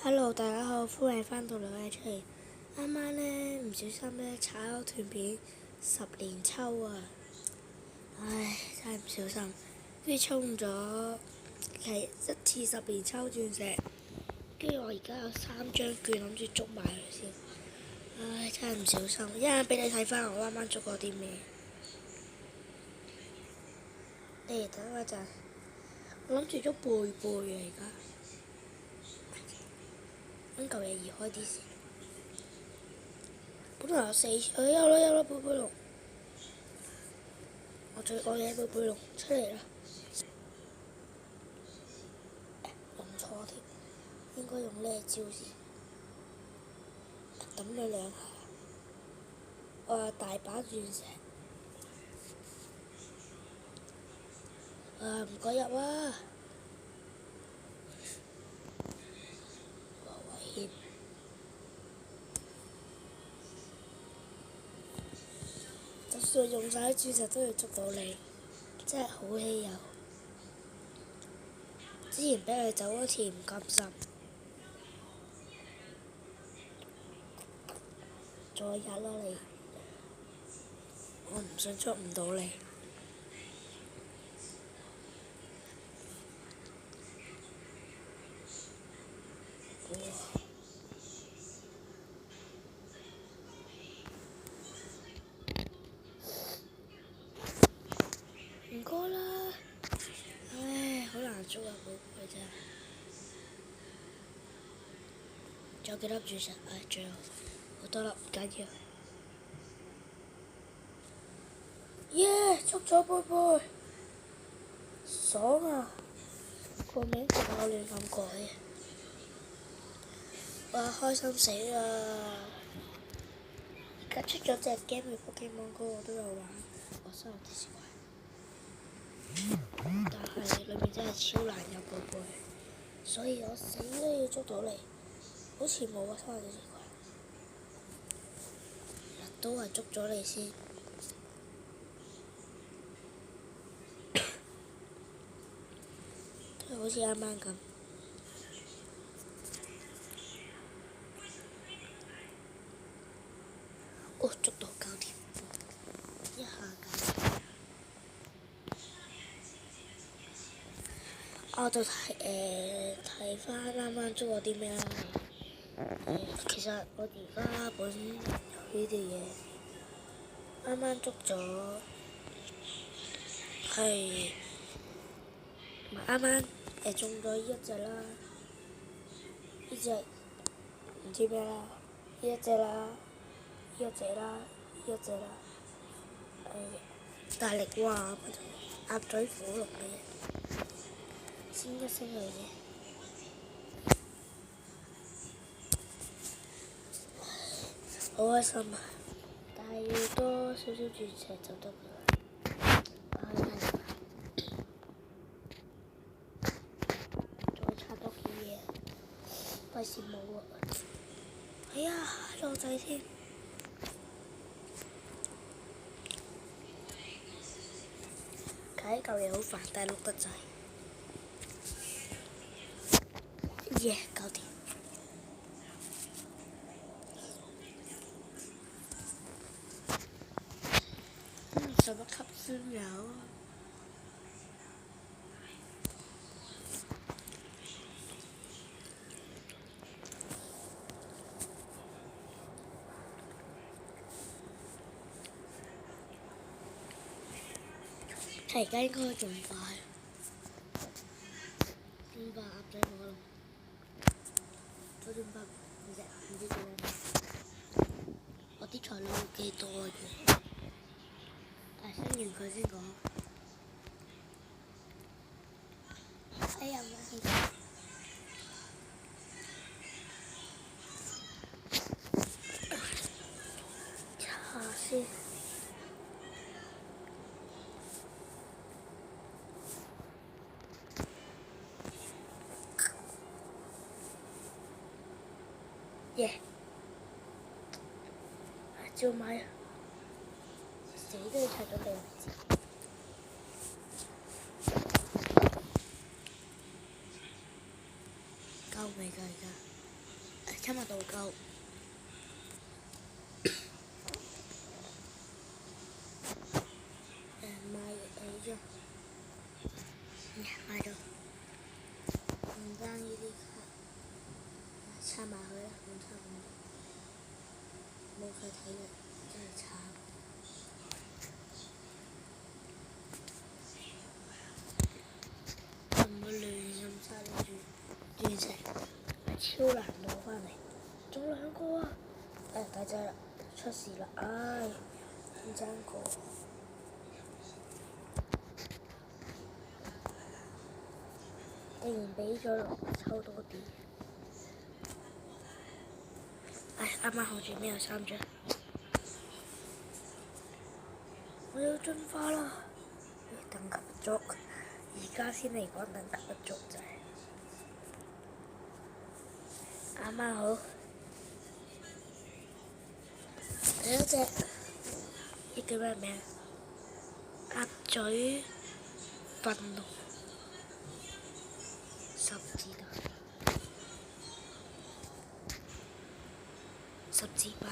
Hello，大家好，歡迎翻到嚟我嘅出嚟。啱啱呢，唔小心呢，踩咗斷片十年抽啊！唉，真係唔小心，跟住充咗係一次十年抽鑽石，跟住我而家有3張券，諗住捉埋佢先。唉，真係唔小心，一陣俾你睇翻我啱啱捉過啲咩。等我一陣，我諗住捉貝貝啊，而家。揾嚿嘢移開啲先。本來有4，有啦，貝貝龍。我最愛嘅貝貝龍出嚟啦！用錯添，應該用呢招先。揼咗2下，我有大把鑽石。唔該入啊！危險。就算用晒啲鑽石都要捉到你，真係好稀有。之前俾佢走嗰次唔甘心，再入啦你！我唔信捉唔到你。唔該啦！唉，好難捉啊，寶貝真係。仲有幾粒鑽石？唉，最後好多粒，唔緊要。耶！捉咗貝貝，爽啊！個名仲有亂咁改嘅。哇！開心死啦！而家出咗隻 game 嘅 Pokemon Go 我都有玩，我收咗啲怪，但係裏面真係超難入貝貝，所以我死都要捉到你。好似冇啊，收咗啲怪。都係捉咗你先。好似啱啱咁。哦，捉到搞掂，一下搞掂。我就睇翻啱啱捉過啲咩啦。其實我而家本有呢啲嘢，啱啱捉咗係啱啱中咗一隻啦，呢隻唔知咩啦，呢一隻啦，呢一隻啦，呢一隻啦，大力蛙鴨嘴虎龍嘅嘢，先一聲佢啫。好開心啊！但係要多少少鑽石就得㗎啦。再插多啲嘢，費事冇啊！哎呀，落仔添。睇嚿嘢好煩，但係碌得滯。耶，搞掂！什麼吸酸油？係而家應該仲快，仲快鴨仔火龍，仲快唔知點樣。我啲材料幾多嘅，但係升完佢先講。哎呀，唔好意思。查先。耶！照買啊！死都要拆咗佢為止。夠未㗎而家？親密度夠。買咗唔單呢啲卡，插埋佢啦，唔插唔得，冇佢睇嘅，真係慘。唔好亂咁插啲鑽石，係超難攞翻嚟。仲兩個啊！大隻啦，出事啦！唉，唔爭個。竟然俾咗抽多啲，啱啱好住咩有3張，我要進化啦！等級不足，而家先嚟講等級不足就係啱啱好。第一隻呢叫咩名？鴨嘴憤怒。十字包，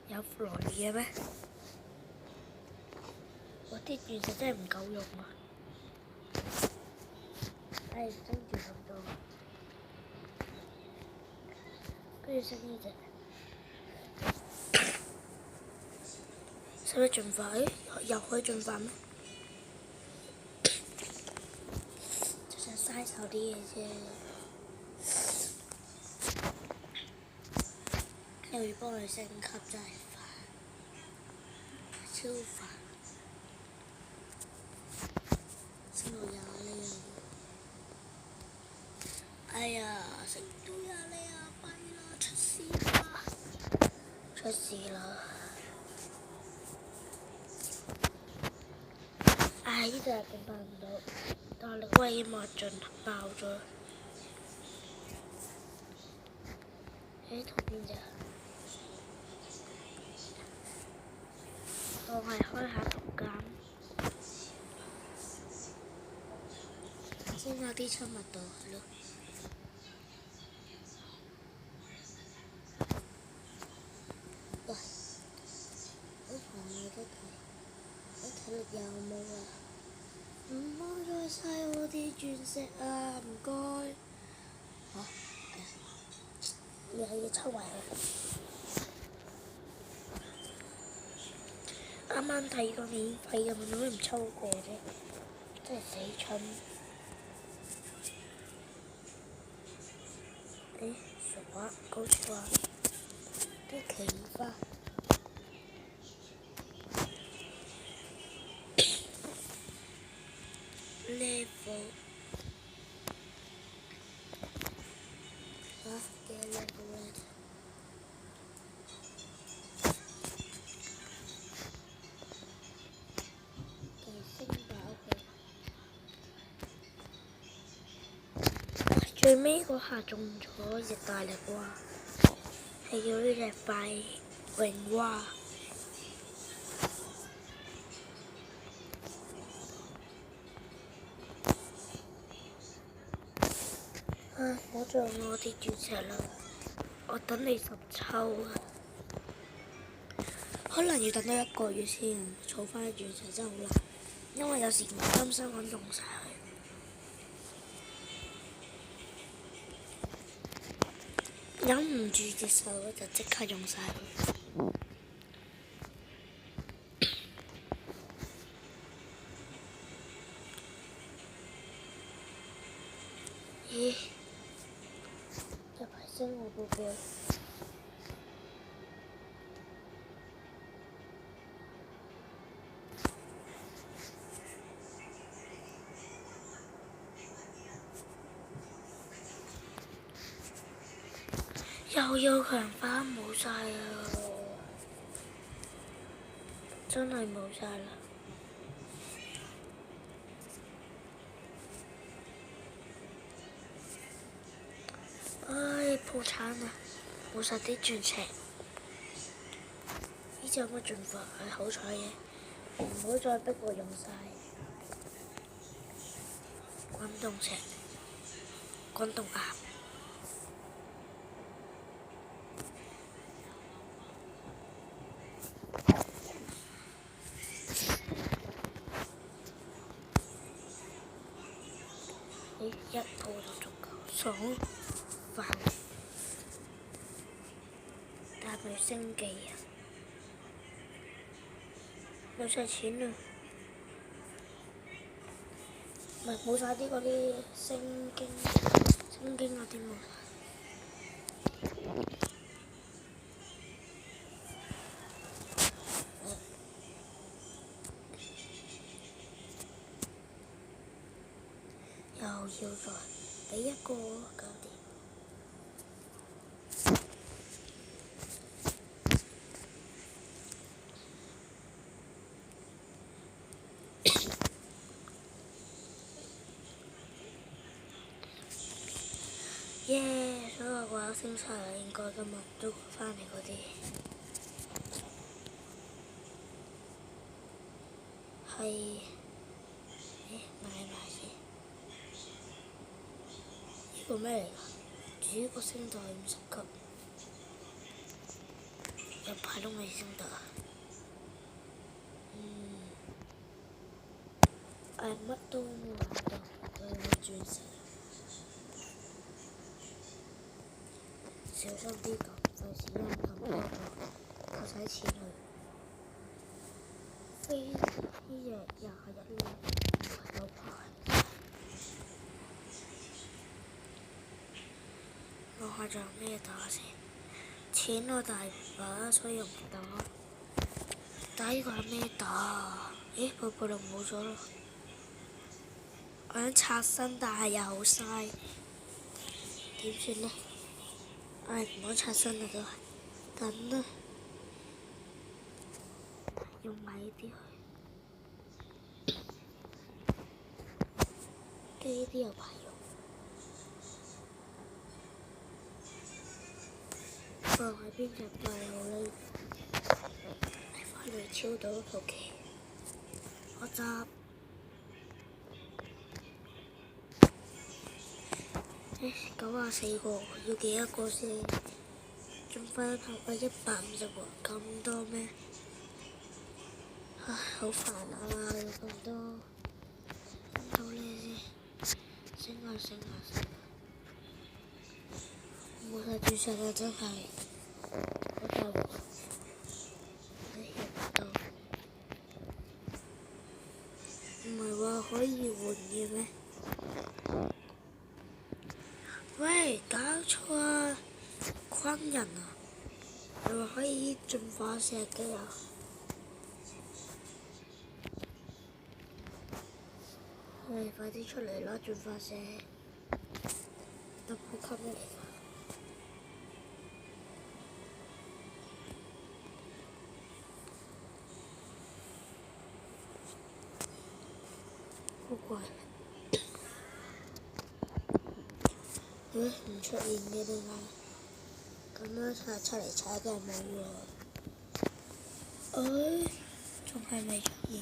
有來嘅咩？我啲鑽石真係唔夠用啊！唉，升住咁多，跟住升呢隻。使唔使進化？又可以進化咩？就想嘥手啲嘢啫。又要幫佢升級，真係煩，超煩。升到20呢？哎呀，升到20啊！弊啦，出事啦！出事啦！唉，呢隻點辦唔到？大力威壓盡爆咗。同邊隻？我係開下圖鑑，先下啲親密度係咯。喂，我同你都睇，我體力有冇啊？唔好再嘥我啲鑽石啊！唔該。又要抽埋佢。啱啱睇個免費嘅，點解唔抽過啫？真係死蠢！傻話高超啊！啲奇花。level 嘅 level 咧，升飽佢。最尾嗰下中咗隻大力蛙，係叫呢隻快榮蛙。唔好再用我啲鑽石啦，我等你10抽啊！可能要等多1個月先儲翻啲鑽石，真係好難，因為有時唔甘心咁用晒佢，忍唔住隻手就即刻用晒佢。咦？一排升我部機。又要強化冇晒啦，真係冇晒啦！唉，破產啦！冇晒啲鑽石，呢隻有乜進化？係好彩嘅，唔好再逼我用晒。滾動石、滾動岩。一套就足夠，爽快。但係咪升級啊？冇晒錢啊！唔係冇晒啲嗰啲星經嗰啲冇。又要再俾一個搞掂。耶！所有怪都升晒啦，應該今日都翻嚟嗰啲係買先。呢個咩嚟㗎？主角升到50級，有排都未升得。乜都冇玩到，都要轉石。小心啲撳，費事因撳多咗，扣晒錢去。飛呢隻21呢，有排。我下仲有咩打先？錢我大把，所以用唔打。打呢個係咩打？咦，部就冇咗咯。我想刷新，但係又好嘥，點算呢？唔好刷新啦都係，等啦，用矮啲去，跟呢啲有排用。放喺邊隻櫃好呢？翻嚟超到套棋，我執。94個，要幾多個先？仲快跑過150喎，咁多咩？唉，好煩啊！有咁多，升到呢先，升啊！冇晒鑽石啦，真係好大鑊，入到，唔係話可以換嘅咩？喂，搞錯啊！昆人啊，你話可以進化石嘅啊？喂，快啲出嚟啦！進化石，特步級嚟㗎。好怪。唔出現嘅點解？咁樣出嚟踩嘅冇喎。仲係未出現，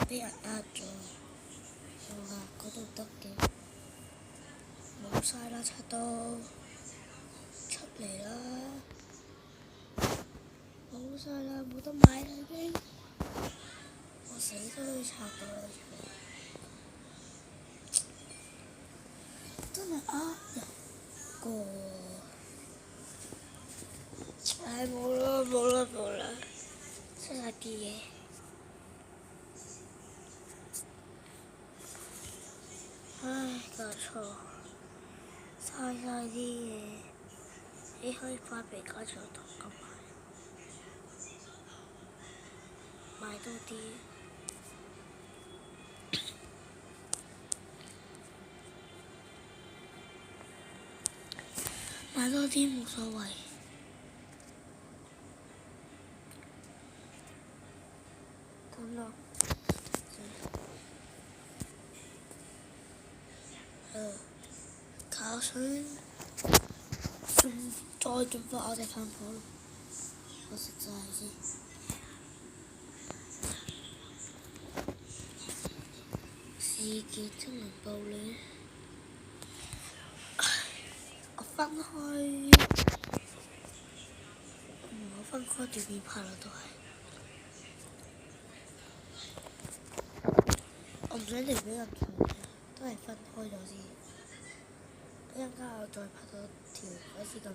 俾人呃咗。好啦，嗰度得嘅，冇晒啦，刷到出嚟啦，冇晒啦，冇得買啦已經。我死都要刷到啦！真係呃人個，唉，冇啦，出晒啲嘢。唉，搞錯，嘥晒啲嘢，你可以翻俾家長同咁買多啲。買多啲冇所謂。咁咯。搞水，再進化我哋飯鋪咯。我食晒先。意見真能暴亂。我分開段片拍啦，我唔想條片咁長嘅，都係分開咗先。一陣間我再拍多條，費事咁長。